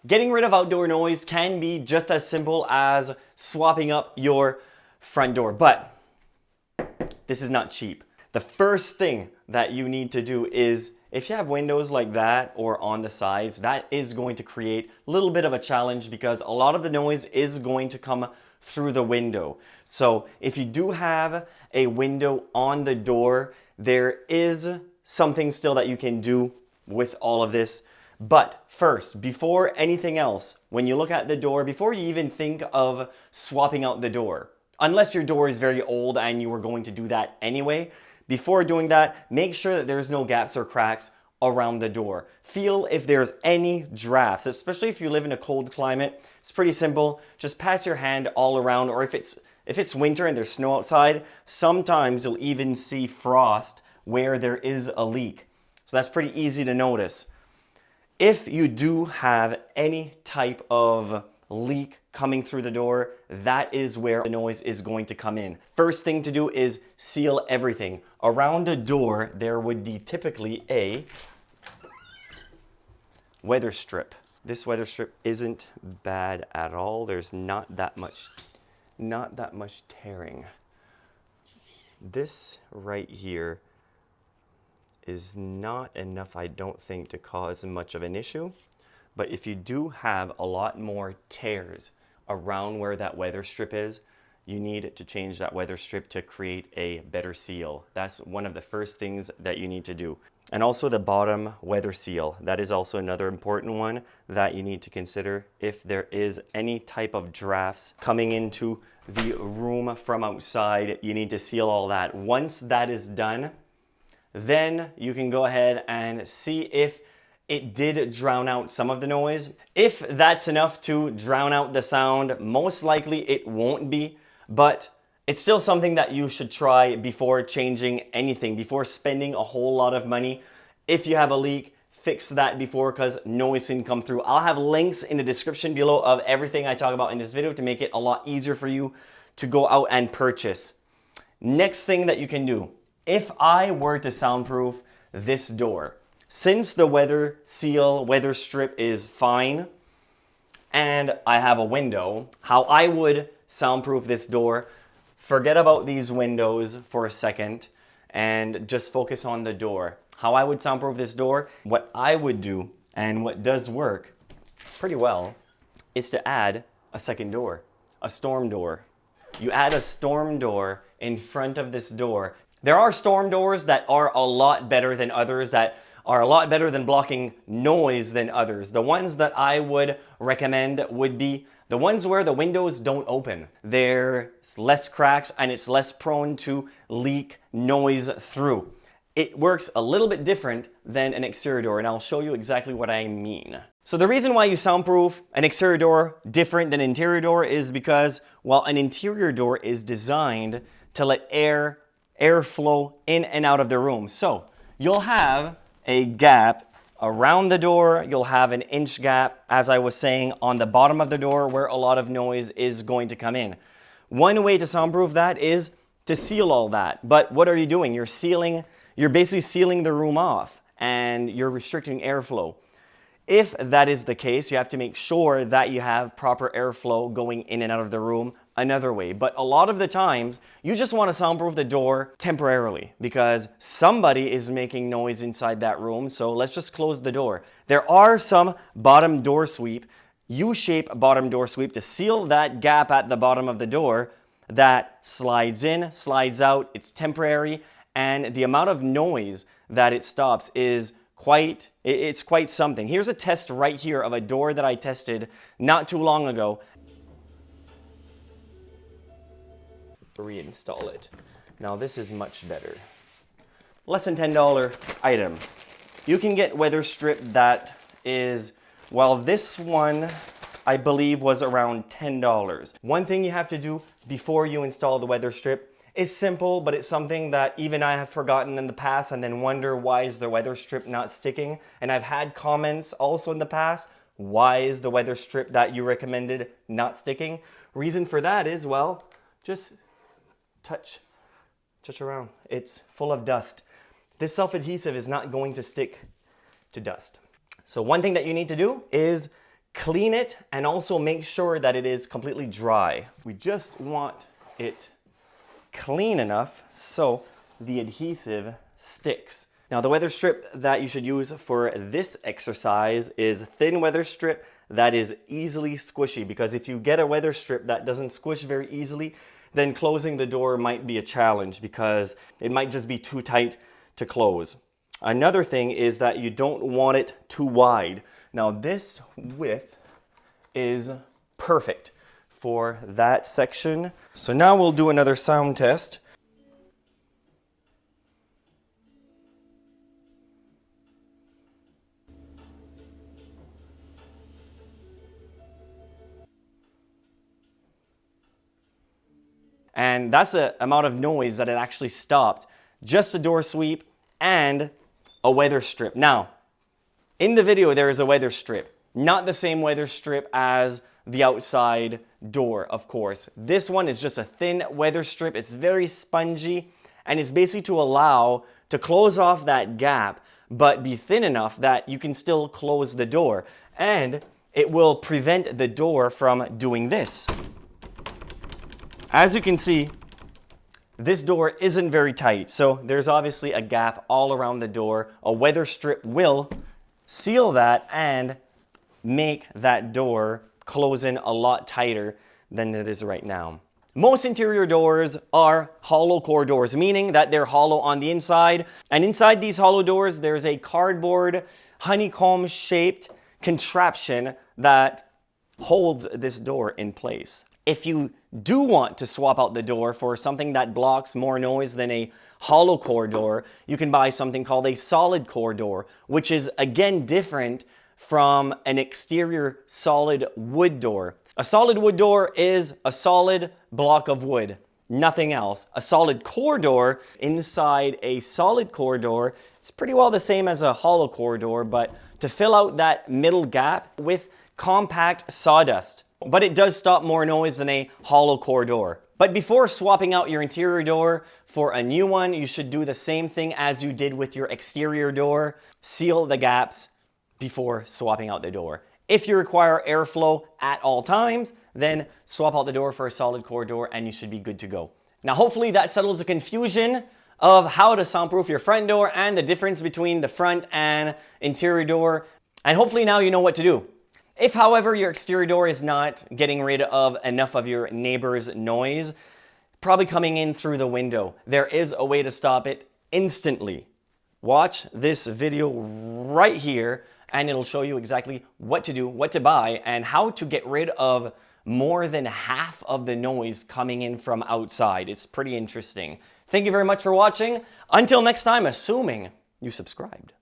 Getting rid of outdoor noise can be just as simple as swapping up your front door, but this is not cheap. The first thing that you need to do is, if you have windows like that or on the sides, that is going to create a little bit of a challenge because a lot of the noise is going to come through the window. So if you do have a window on the door, there is something still that you can do with all of this. But first, before anything else, when you look at the door, before you even think of swapping out the door, unless your door is very old and you were going to do that anyway, before doing that, make sure that there's no gaps or cracks around the door. Feel if there's any drafts, especially if you live in a cold climate. It's pretty simple. Just pass your hand all around, or if it's winter and there's snow outside, sometimes you'll even see frost where there is a leak. So that's pretty easy to notice. If you do have any type of leak coming through the door, that is where the noise is going to come in. First thing to do is seal everything. Around a door, there would be typically a weather strip. This weather strip isn't bad at all. There's not that much tearing. This right here is not enough, I don't think, to cause much of an issue. But if you do have a lot more tears around where that weather strip is, you need to change that weather strip to create a better seal. That's one of the first things that you need to do. And also the bottom weather seal. That is also another important one that you need to consider. If there is any type of drafts coming into the room from outside, you need to seal all that. Once that is done, then you can go ahead and see if it did drown out some of the noise. If that's enough to drown out the sound, most likely it won't be, but it's still something that you should try before changing anything, before spending a whole lot of money. If you have a leak, fix that before, because noise can come through. I'll have links in the description below of everything I talk about in this video to make it a lot easier for you to go out and purchase. Next thing that you can do, if I were to soundproof this door, since the weather strip is fine and I have a window, how I would soundproof this door, forget about these windows for a second and just focus on the door. How I would soundproof this door, what I would do, and what does work pretty well, is to add a second door, a storm door. You add a storm door in front of this door. There are storm doors that are a lot better than others, that are a lot better than blocking noise than others. The ones that I would recommend would be the ones where the windows don't open. There's less cracks and it's less prone to leak noise through. It works a little bit different than an exterior door, and I'll show you exactly what I mean. So the reason why you soundproof an exterior door different than an interior door is because, well, an interior door is designed to let air flow in and out of the room. So you'll have a gap around the door, you'll have an inch gap, as I was saying, on the bottom of the door where a lot of noise is going to come in. One way to soundproof that is to seal all that. But what are you doing? You're basically sealing the room off and you're restricting airflow. If that is the case, you have to make sure that you have proper airflow going in and out of the room another way. But a lot of the times, you just want to soundproof the door temporarily because somebody is making noise inside that room, so let's just close the door. There are some bottom door sweep, U-shape bottom door sweep to seal that gap at the bottom of the door that slides in, slides out, it's temporary, and the amount of noise that it stops is quite something. Here's a test right here of a door that I tested not too long ago. Reinstall it. Now this is much better. Less than $10 item. You can get weather strip that is, well, this one I believe was around $10. One thing you have to do before you install the weather strip is simple, but it's something that even I have forgotten in the past and then wonder, why is the weather strip not sticking? And I've had comments also in the past, why is the weather strip that you recommended not sticking? Reason for that is, well, just touch around. It's full of dust. This self-adhesive is not going to stick to dust. So one thing that you need to do is clean it and also make sure that it is completely dry. We just want it clean enough so the adhesive sticks. Now, the weather strip that you should use for this exercise is thin weather strip that is easily squishy, because if you get a weather strip that doesn't squish very easily, then closing the door might be a challenge because it might just be too tight to close. Another thing is that you don't want it too wide. Now, this width is perfect for that section. So now we'll do another sound test. And that's the amount of noise that it actually stopped. Just a door sweep and a weather strip. Now, in the video, there is a weather strip. Not the same weather strip as the outside door, of course. This one is just a thin weather strip. It's very spongy, and it's basically to allow to close off that gap, but be thin enough that you can still close the door. And it will prevent the door from doing this. As you can see, this door isn't very tight, so there's obviously a gap all around the door. A weather strip will seal that and make that door close in a lot tighter than it is right now. Most interior doors are hollow core doors, meaning that they're hollow on the inside. And inside these hollow doors, there's a cardboard honeycomb shaped contraption that holds this door in place. If you do want to swap out the door for something that blocks more noise than a hollow core door, you can buy something called a solid core door, which is again different from an exterior solid wood door. A solid wood door is a solid block of wood, nothing else. A solid core door inside a solid core door is pretty well the same as a hollow core door, but to fill out that middle gap with compact sawdust. But it does stop more noise than a hollow core door. But before swapping out your interior door for a new one, you should do the same thing as you did with your exterior door. Seal the gaps before swapping out the door. If you require airflow at all times, then swap out the door for a solid core door and you should be good to go. Now, hopefully that settles the confusion of how to soundproof your front door and the difference between the front and interior door. And hopefully now you know what to do. If, however, your exterior door is not getting rid of enough of your neighbor's noise, probably coming in through the window, there is a way to stop it instantly. Watch this video right here and it'll show you exactly what to do, what to buy, and how to get rid of more than half of the noise coming in from outside. It's pretty interesting. Thank you very much for watching. Until next time, assuming you subscribed.